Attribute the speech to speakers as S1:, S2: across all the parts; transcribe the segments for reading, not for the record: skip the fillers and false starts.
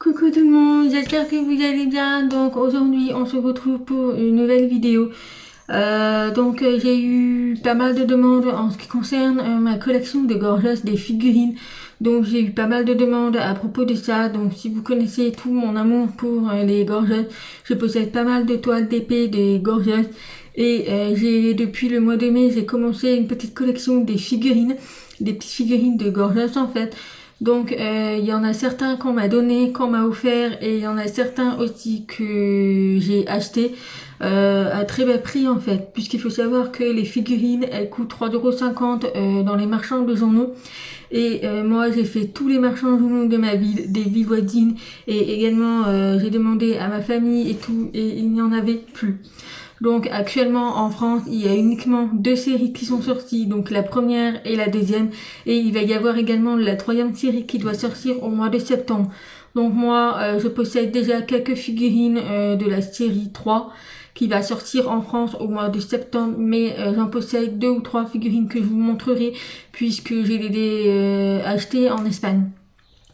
S1: Coucou tout le monde, j'espère que vous allez bien. Donc aujourd'hui on se retrouve pour une nouvelle vidéo. J'ai eu pas mal de demandes en ce qui concerne ma collection de gorgeous, des figurines. Donc j'ai eu pas mal de demandes à propos de ça. Donc si vous connaissez tout mon amour pour les gorgeous, je possède pas mal de toiles d'épée des gorgeous. Et j'ai depuis le mois de mai j'ai commencé une petite collection des figurines, des petites figurines de gorgeous en fait. Donc il y en a certains qu'on m'a donné, qu'on m'a offert, et il y en a certains aussi que j'ai acheté à très bas prix en fait, puisqu'il faut savoir que les figurines elles coûtent 3,50 € dans les marchands de journaux. Et moi j'ai fait tous les marchands de journaux de ma ville, des villes voisines, et également j'ai demandé à ma famille et tout, et il n'y en avait plus. Donc actuellement en France, il y a uniquement deux séries qui sont sorties, donc la première et la deuxième, et il va y avoir également la troisième série qui doit sortir au mois de septembre. Donc moi, je possède déjà quelques figurines de la série 3 qui va sortir en France au mois de septembre, mais j'en possède 2 ou 3 figurines que je vous montrerai puisque j'ai les achetées en Espagne.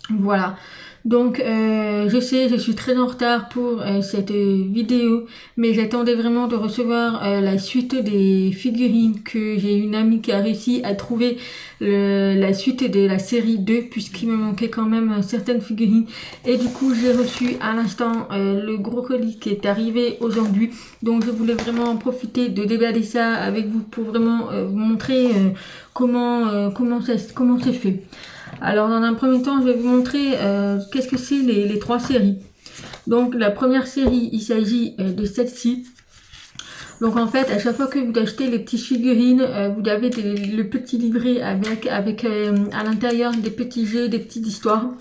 S1: Voilà. Donc je sais, je suis très en retard pour cette vidéo, mais j'attendais vraiment de recevoir la suite des figurines, que j'ai une amie qui a réussi à trouver la suite de la série 2 puisqu'il me manquait quand même certaines figurines, et du coup j'ai reçu à l'instant le gros colis qui est arrivé aujourd'hui. Donc je voulais vraiment en profiter de déballer ça avec vous pour vraiment vous montrer comment c'est fait. Alors dans un premier temps, je vais vous montrer qu'est-ce que c'est les 3 séries. Donc la première série, il s'agit de celle-ci. Donc en fait, à chaque fois que vous achetez les petites figurines, vous avez le petit livret avec à l'intérieur des petits jeux, des petites histoires.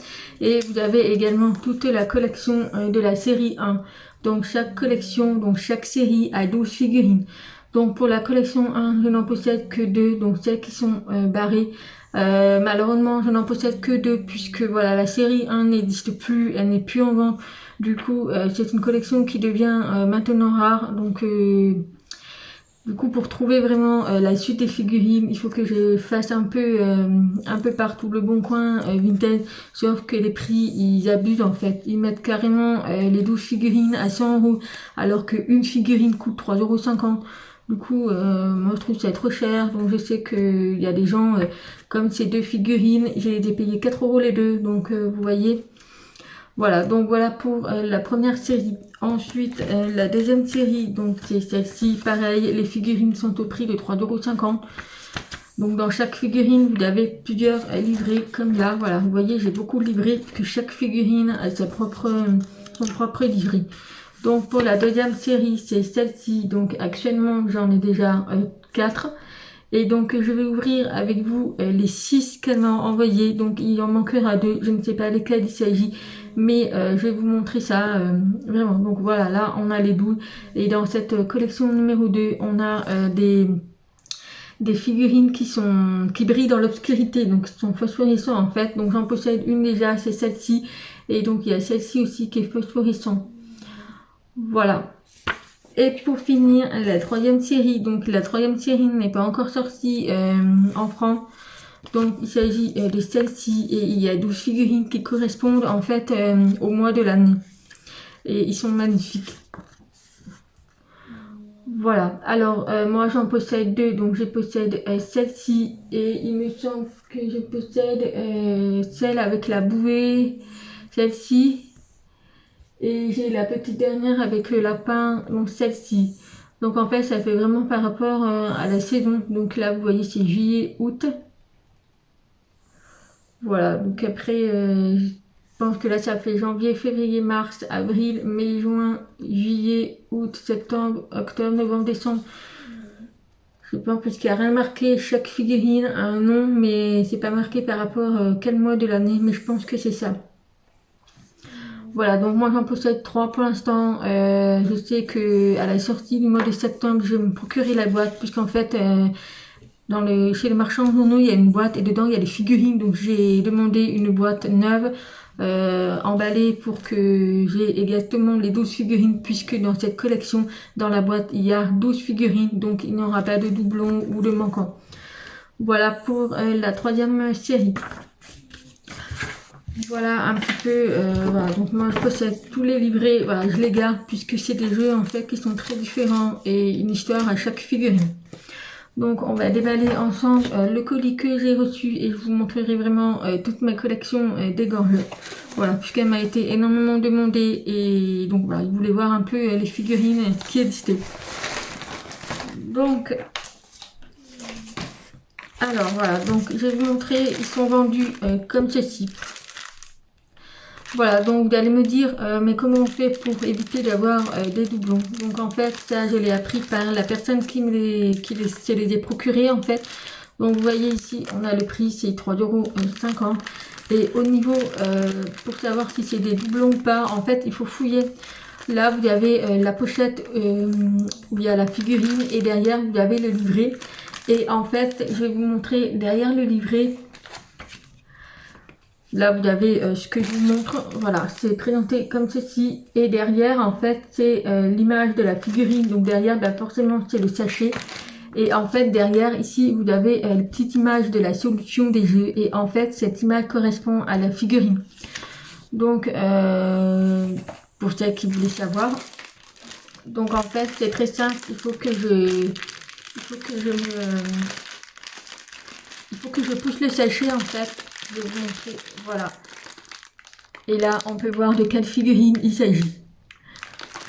S1: Et vous avez également toute la collection de la série 1. Donc chaque collection, donc chaque série a 12 figurines. Donc pour la collection 1, je n'en possède que 2, donc celles qui sont barrées. Malheureusement, je n'en possède que 2 puisque voilà, la série 1 n'existe plus, elle n'est plus en vente. Du coup, c'est une collection qui devient maintenant rare. Donc, du coup, pour trouver vraiment la suite des figurines, il faut que je fasse un peu partout le bon coin vintage. Sauf que les prix, ils abusent en fait. Ils mettent carrément les 12 figurines à 100 €, alors qu'une figurine coûte 3,50 €. Du coup, moi je trouve ça trop cher. Donc je sais qu'il y a des gens, comme ces 2 figurines, j'ai payé 4 € les deux. Donc vous voyez. Voilà, donc voilà pour la première série. Ensuite, la deuxième série, donc c'est celle-ci. Pareil, les figurines sont au prix de 3,50 €. Donc dans chaque figurine, vous avez plusieurs livrets, comme là. Voilà, vous voyez, j'ai beaucoup de livrets, que chaque figurine a son propre livret. Donc pour la deuxième série, c'est celle-ci. Donc actuellement, j'en ai déjà 4. Et donc je vais ouvrir avec vous les 6 qu'elle m'a envoyés. Donc il en manquera 2, je ne sais pas lesquels il s'agit, mais je vais vous montrer ça vraiment. Donc voilà, là on a les 12. Et dans cette collection numéro 2, on a des figurines qui brillent dans l'obscurité, donc qui sont phosphorescents en fait. Donc j'en possède une déjà, c'est celle-ci. Et donc il y a celle-ci aussi qui est phosphorescente. Voilà. Et pour finir, la troisième série. Donc la troisième série n'est pas encore sortie en France. Donc il s'agit de celle-ci, et il y a 12 figurines qui correspondent en fait au mois de l'année. Et ils sont magnifiques. Voilà. Alors moi j'en possède 2. Donc je possède celle-ci, et il me semble que je possède celle avec la bouée. Celle-ci. Et j'ai la petite dernière avec le lapin, donc celle-ci. Donc en fait, ça fait vraiment par rapport à la saison. Donc là, vous voyez, c'est juillet, août. Voilà, donc après, je pense que là, ça fait janvier, février, mars, avril, mai, juin, juillet, août, septembre, octobre, novembre, décembre. Je pense parce qu'il n'y a rien marqué. Chaque figurine a un nom, mais c'est pas marqué par rapport à quel mois de l'année. Mais je pense que c'est ça. Voilà, donc moi j'en possède 3 pour l'instant. Je sais que à la sortie du mois de septembre, je vais me procurer la boîte, puisqu'en fait, chez les marchands de journaux, il y a une boîte et dedans il y a des figurines. Donc j'ai demandé une boîte neuve, emballée, pour que j'ai exactement les 12 figurines, puisque dans cette collection, dans la boîte, il y a 12 figurines, donc il n'y aura pas de doublons ou de manquants. Voilà pour la troisième série. Voilà un petit peu, voilà, donc moi je possède tous les livrets, voilà, je les garde puisque c'est des jeux en fait qui sont très différents et une histoire à chaque figurine. Donc on va déballer ensemble le colis que j'ai reçu et je vous montrerai vraiment toute ma collection des gorges. Voilà, puisqu'elle m'a été énormément demandée et donc voilà, je voulais voir un peu les figurines qui existaient. Donc, alors voilà, donc je vais vous montrer, ils sont vendus comme ceci. Voilà, donc vous allez me dire, mais comment on fait pour éviter d'avoir des doublons? Donc en fait, ça je l'ai appris par la personne qui les a procurés en fait. Donc vous voyez ici, on a le prix, c'est 3,50 €. Et au niveau, pour savoir si c'est des doublons ou pas, en fait, il faut fouiller. Là, vous avez la pochette où il y a la figurine et derrière, vous avez le livret. Et en fait, je vais vous montrer derrière le livret. Là, vous avez ce que je vous montre. Voilà, c'est présenté comme ceci. Et derrière, en fait, c'est l'image de la figurine. Donc derrière, bah, forcément, c'est le sachet. Et en fait, derrière, ici, vous avez la petite image de la solution des jeux. Et en fait, cette image correspond à la figurine. Donc, pour ceux qui voulaient savoir. Donc, en fait, c'est très simple. Il faut que je pousse le sachet, en fait. Je vais vous montrer. Voilà. Et là, on peut voir de quelle figurine il s'agit.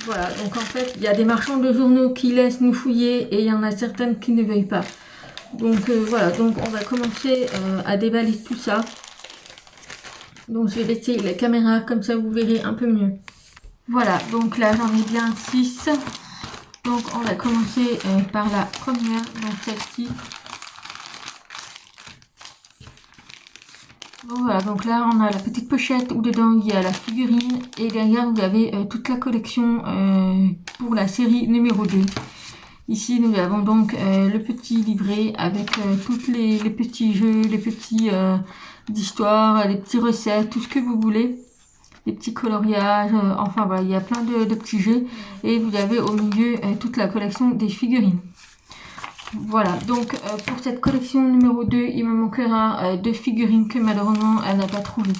S1: Voilà, donc en fait, il y a des marchands de journaux qui laissent nous fouiller et il y en a certaines qui ne veulent pas. Donc voilà, donc on va commencer à déballer tout ça. Donc je vais laisser la caméra, comme ça vous verrez un peu mieux. Voilà, donc là j'en ai bien 6. Donc on va commencer par la première, donc celle-ci. Donc voilà, donc là on a la petite pochette où dedans il y a la figurine et derrière vous avez toute la collection pour la série numéro 2. Ici nous avons donc le petit livret avec tous les petits jeux, les petits d'histoire, les petites recettes, tout ce que vous voulez. Les petits coloriages, enfin voilà, il y a plein de petits jeux. Et vous avez au milieu toute la collection des figurines. Voilà, donc pour cette collection numéro 2, il me manquera 2 figurines que malheureusement elle n'a pas trouvées.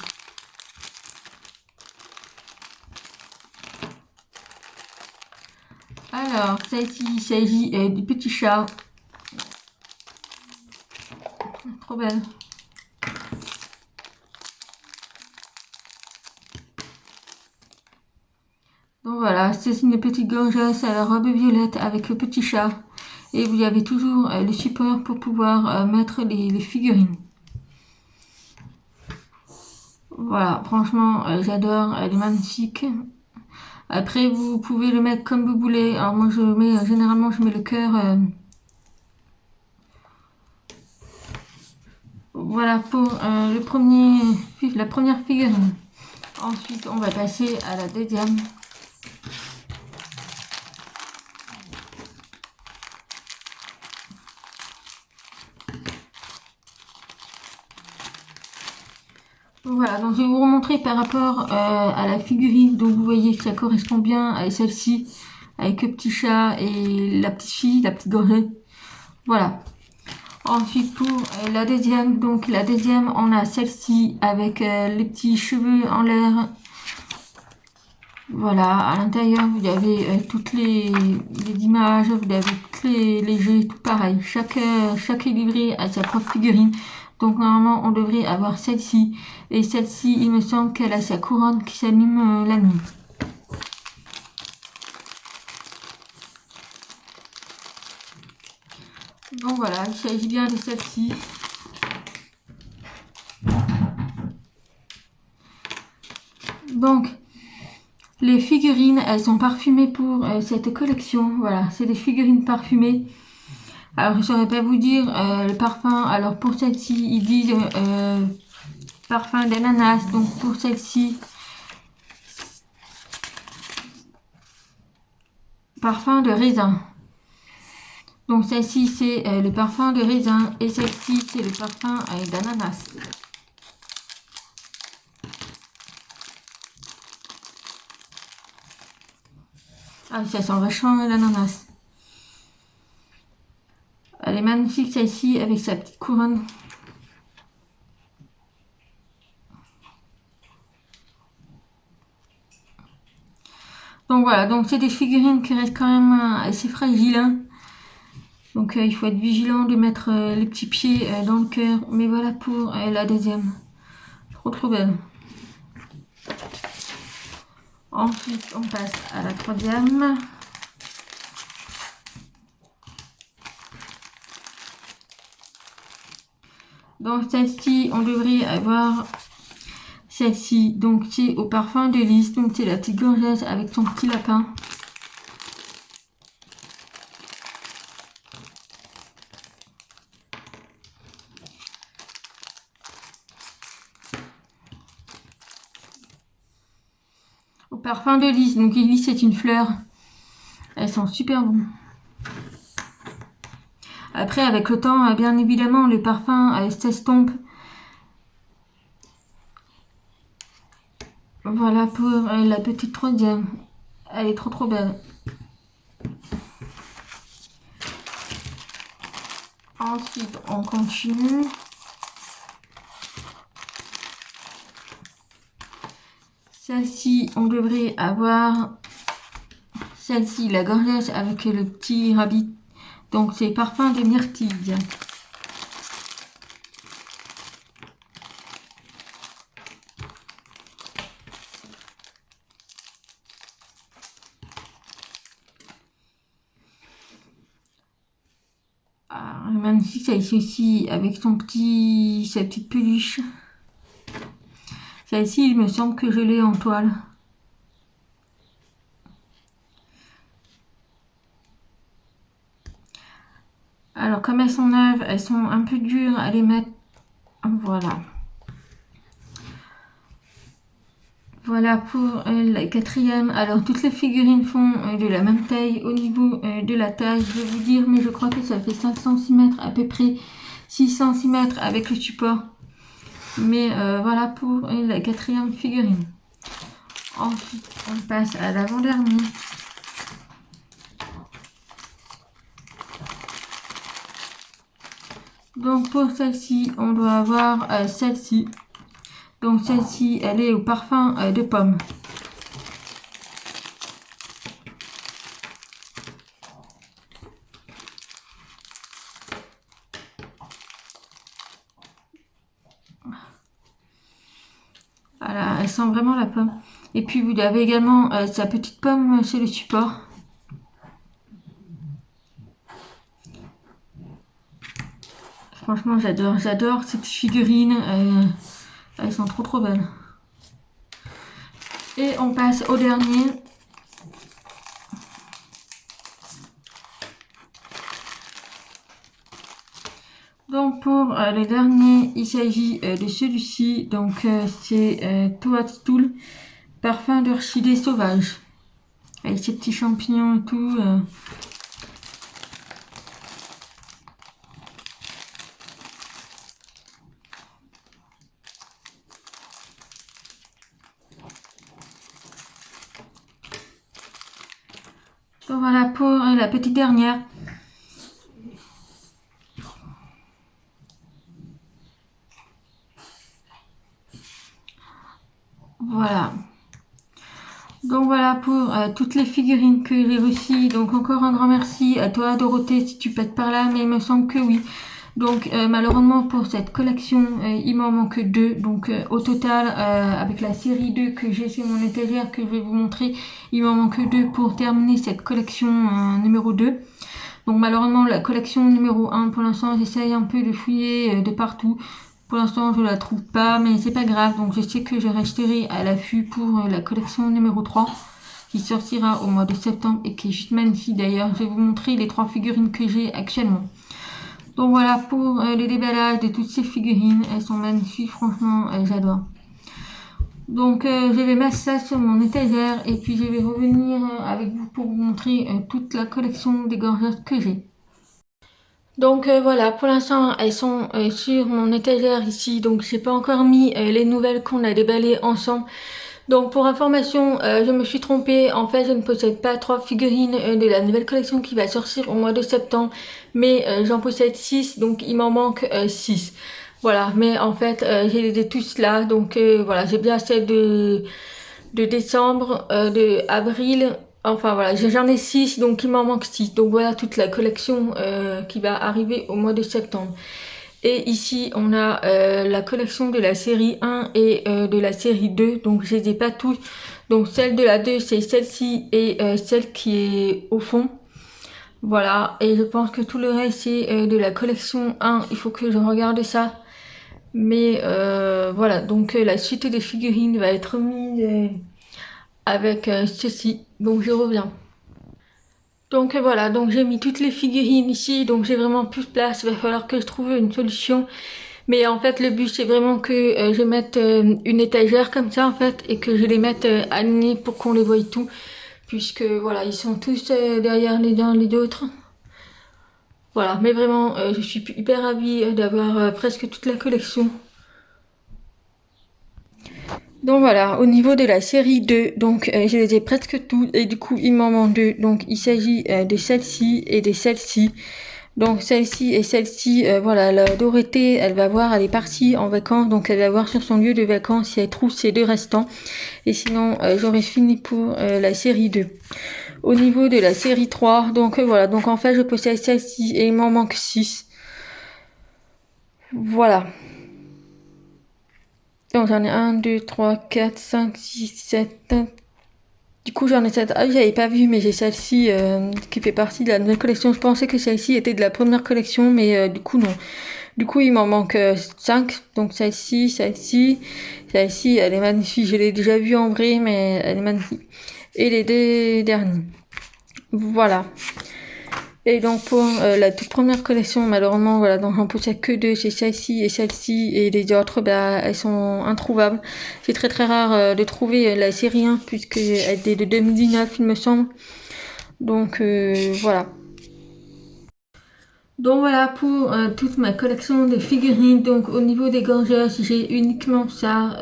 S1: Alors, celle-ci, il s'agit du petit chat. Trop belle. Donc voilà, c'est une petite gorgeuse à la robe violette avec le petit chat. Et vous avez toujours le support pour pouvoir mettre les figurines. Voilà, franchement, j'adore, elle est magnifique. Après, vous pouvez le mettre comme vous voulez. Alors moi, généralement, je mets le cœur. Voilà pour la première figurine. Ensuite, on va passer à la deuxième. Voilà, donc je vais vous remontrer par rapport à la figurine. Donc vous voyez que ça correspond bien à celle-ci, avec le petit chat et la petite fille, la petite gorgée. Voilà. Ensuite pour la deuxième, donc la deuxième, on a celle-ci avec les petits cheveux en l'air. Voilà, à l'intérieur vous avez toutes les images, vous avez tous les jeux, tout pareil. Chaque livret a sa propre figurine. Donc normalement on devrait avoir celle-ci. Et celle-ci, il me semble qu'elle a sa couronne qui s'allume la nuit. Donc voilà, il s'agit bien de celle-ci. Donc, les figurines, elles sont parfumées pour cette collection. Voilà, c'est des figurines parfumées. Alors, je ne saurais pas vous dire le parfum. Alors, pour celle-ci, ils disent parfum d'ananas. Donc, pour celle-ci, parfum de raisin. Donc, celle-ci, c'est le parfum de raisin. Et celle-ci, c'est le parfum d'ananas. Ah, ça sent vachement l'ananas. Elle est magnifique celle-ci avec sa petite couronne. Donc voilà, donc c'est des figurines qui restent quand même assez fragiles, hein. Donc il faut être vigilant de mettre les petits pieds dans le cœur. Mais voilà pour la deuxième. Trop belle. Ensuite, on passe à la troisième. Donc celle-ci, on devrait avoir celle-ci. Donc c'est au parfum de lys. Donc c'est la petite gorgeuse avec son petit lapin. Au parfum de lys. Donc lys c'est une fleur. Elles sont super bonnes. Après, avec le temps, bien évidemment, le parfum s'estompe. Voilà pour la petite troisième. Elle est trop belle. Ensuite, on continue. Celle-ci, on devrait avoir celle-ci, la gorgeuse avec le petit rabbit. Donc, c'est parfum de myrtille. Ah, magnifique, celle-ci aussi, avec sa petite peluche. Celle-ci, il me semble que je l'ai en toile. Alors, comme elles sont neuves, elles sont un peu dures à les mettre. Voilà. Voilà pour la quatrième. Alors, toutes les figurines font de la même taille. Au niveau de la taille, je vais vous dire, mais je crois que ça fait 5 cm à peu près. 6 cm avec le support. Mais voilà pour la quatrième figurine. Ensuite, on passe à l'avant-dernier. Donc pour celle-ci, on doit avoir celle-ci. Donc celle-ci, elle est au parfum de pomme. Voilà, elle sent vraiment la pomme. Et puis vous avez également sa petite pomme chez le support. Franchement, j'adore ces petites figurines. Elles sont trop belles. Et on passe au dernier. Donc pour le dernier, il s'agit de celui-ci. Donc c'est Toadstool, parfum d'orchidée sauvage. Avec ces petits champignons et tout. Donc voilà pour la petite dernière. Voilà. Donc voilà pour toutes les figurines que j'ai reçues. Donc encore un grand merci à toi Dorothée si tu passes par là, mais il me semble que oui. Donc malheureusement pour cette collection, il m'en manque 2. Donc au total, avec la série 2 que j'ai sur mon étagère que je vais vous montrer, il m'en manque 2 pour terminer cette collection numéro 2. Donc malheureusement la collection numéro 1, pour l'instant j'essaye un peu de fouiller de partout. Pour l'instant je la trouve pas, mais c'est pas grave. Donc je sais que je resterai à l'affût pour la collection numéro 3 qui sortira au mois de septembre et qui est juste magnifique d'ailleurs. Je vais vous montrer les 3 figurines que j'ai actuellement. Donc voilà pour le déballage de toutes ces figurines. Elles sont magnifiques, franchement, j'adore. Donc je vais mettre ça sur mon étagère et puis je vais revenir avec vous pour vous montrer toute la collection des gorgeuses que j'ai. Donc voilà, pour l'instant elles sont sur mon étagère ici, donc j'ai pas encore mis les nouvelles qu'on a déballées ensemble. Donc pour information, je me suis trompée, en fait je ne possède pas 3 figurines de la nouvelle collection qui va sortir au mois de septembre, mais j'en possède 6, donc il m'en manque 6. Voilà, mais en fait j'ai les tous là, donc voilà, j'ai bien assez de décembre, de avril. Enfin voilà, j'en ai 6, donc il m'en manque 6. Donc voilà toute la collection qui va arriver au mois de septembre. Et ici, on a la collection de la série 1 et de la série 2. Donc je les ai pas tous. Donc celle de la 2, c'est celle-ci et celle qui est au fond. Voilà, et je pense que tout le reste, c'est de la collection 1. Il faut que je regarde ça. Mais voilà, donc la suite des figurines va être mise avec ceci. Donc je reviens. Donc voilà, donc j'ai mis toutes les figurines ici, donc j'ai vraiment plus de place, il va falloir que je trouve une solution. Mais en fait le but c'est vraiment que je mette une étagère comme ça en fait, et que je les mette alignés pour qu'on les voie tout. Puisque voilà, ils sont tous derrière les uns les autres. Voilà, mais vraiment je suis hyper ravie d'avoir presque toute la collection. Donc voilà, au niveau de la série 2, donc je les ai presque toutes et du coup il m'en manque 2. Donc il s'agit de celle-ci et de celle-ci. Donc celle-ci et celle-ci, voilà, la Dorothée, elle est partie en vacances, donc elle va voir sur son lieu de vacances si elle trouve ces 2 restants. Et sinon, j'aurais fini pour la série 2. Au niveau de la série 3, donc voilà, donc en fait je possède celle-ci et il m'en manque 6. Voilà. Donc j'en ai 1, 2, 3, 4, 5, 6, 7. Du coup j'en ai 7. Ah j'avais pas vu, mais j'ai celle-ci qui fait partie de la nouvelle collection. Je pensais que celle-ci était de la première collection, mais du coup non. Du coup il m'en manque 5. Donc celle-ci, celle-ci, celle-ci, elle est magnifique. Je l'ai déjà vue en vrai, mais elle est magnifique. Et les 2 derniers. Voilà. Et donc pour la toute première collection, malheureusement, voilà, donc j'en possède que 2, c'est celle-ci et celle-ci, et les autres, bah, elles sont introuvables. C'est très très rare de trouver la série 1, puisque elle est de 2019, il me semble. Donc voilà. Donc voilà pour toute ma collection de figurines. Donc au niveau des gorgettes, j'ai uniquement ça.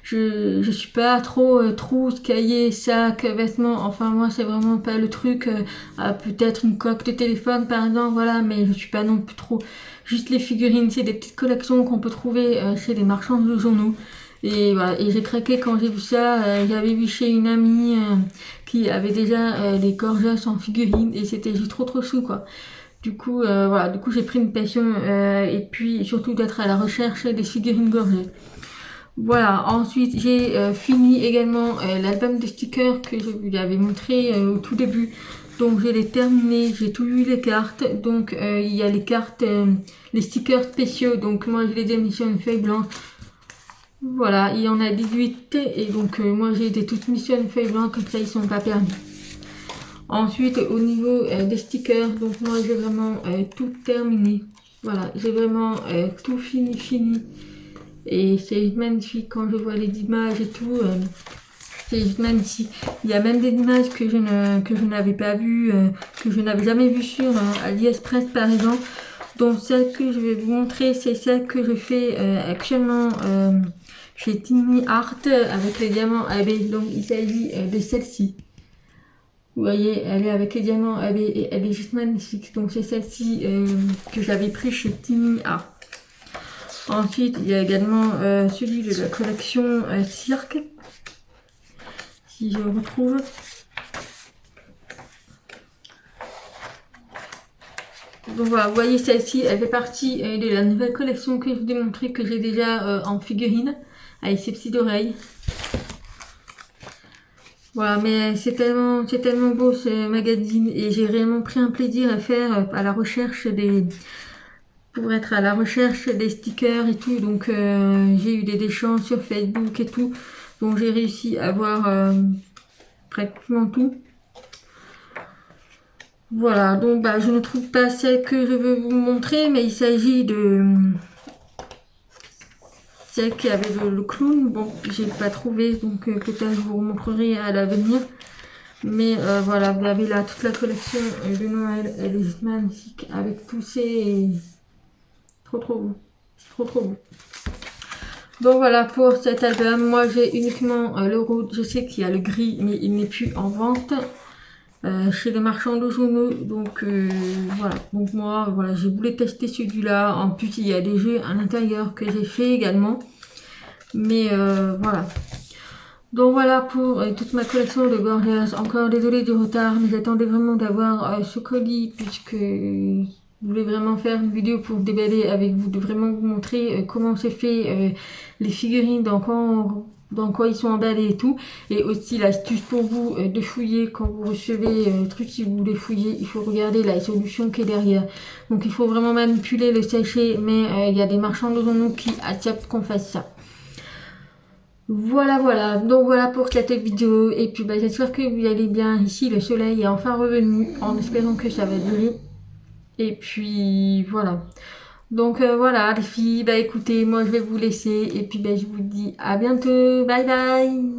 S1: Je suis pas trop trousse, cahier, sac, vêtements. Enfin moi c'est vraiment pas le truc. Peut-être une coque de téléphone par exemple, voilà. Mais je suis pas non plus trop. Juste les figurines, c'est des petites collections qu'on peut trouver chez les marchands de journaux. Et voilà, et j'ai craqué quand j'ai vu ça. J'avais vu chez une amie qui avait déjà des gorgettes en figurines et c'était juste trop chou quoi. Du coup, voilà, du coup j'ai pris une passion et puis surtout d'être à la recherche des figurines gorgées. Voilà, ensuite j'ai fini également l'album de stickers que je vous avais montré au tout début. Donc je l'ai terminé, j'ai tout eu les cartes. Donc il y a les cartes, les stickers spéciaux. Donc moi je les ai mis sur une feuille blanche. Voilà, il y en a 18 et donc moi j'ai été toutes mises sur une feuille blanche comme ça ils sont pas perdus. Ensuite, au niveau des stickers, donc moi j'ai vraiment tout terminé. Voilà, j'ai vraiment tout fini. Et c'est magnifique quand je vois les images et tout. C'est juste magnifique. Il y a même des images que je n'avais pas vues, que je n'avais jamais vues sur AliExpress par exemple. Donc celle que je vais vous montrer, c'est celle que je fais actuellement chez Tiny Art avec les diamants AB. Donc il s'agit de celle-ci. Vous voyez, elle est avec les diamants, elle est juste magnifique. Donc c'est celle-ci que j'avais pris chez Tiny Art. Ensuite, il y a également celui de la collection Cirque. Si je le retrouve. Donc voilà, vous voyez celle-ci, elle fait partie de la nouvelle collection que je vous ai montré, que j'ai déjà en figurine, avec ses petites oreilles. Voilà, mais c'est tellement beau ce magazine et j'ai vraiment pris un plaisir à faire à la recherche pour être à la recherche des stickers et tout. Donc j'ai eu des échanges sur Facebook et tout, donc j'ai réussi à avoir pratiquement tout. Voilà, donc bah je ne trouve pas celle que je veux vous montrer, mais il s'agit de celle qui avait le clown. Bon, j'ai pas trouvé, donc peut-être je vous montrerai à l'avenir. Mais voilà, vous avez là toute la collection de Noël. Elle est magnifique avec tous ces... Trop beau. Trop beau. Donc voilà pour cet album. Moi j'ai uniquement le rouge. Je sais qu'il y a le gris, mais il n'est plus en vente chez les marchands de journaux. Donc voilà. Donc moi voilà, j'ai voulu tester celui-là. En plus il y a des jeux à l'intérieur que j'ai fait également. Mais voilà. Donc voilà pour toute ma collection de Gorgeous. Encore désolée du retard, mais j'attendais vraiment d'avoir ce colis puisque je voulais vraiment faire une vidéo pour déballer avec vous, de vraiment vous montrer comment c'est fait les figurines, dans quoi ils sont emballés et tout. Et aussi l'astuce pour vous de fouiller quand vous recevez le truc, si vous voulez fouiller, il faut regarder la solution qui est derrière. Donc il faut vraiment manipuler le sachet, mais il y a des marchands de nous qui acceptent qu'on fasse ça. Voilà, donc voilà pour cette vidéo, et puis j'espère que vous allez bien. Ici le soleil est enfin revenu, en espérant que ça va durer, et puis voilà. Donc voilà les filles, écoutez, moi je vais vous laisser, et puis je vous dis à bientôt, bye bye.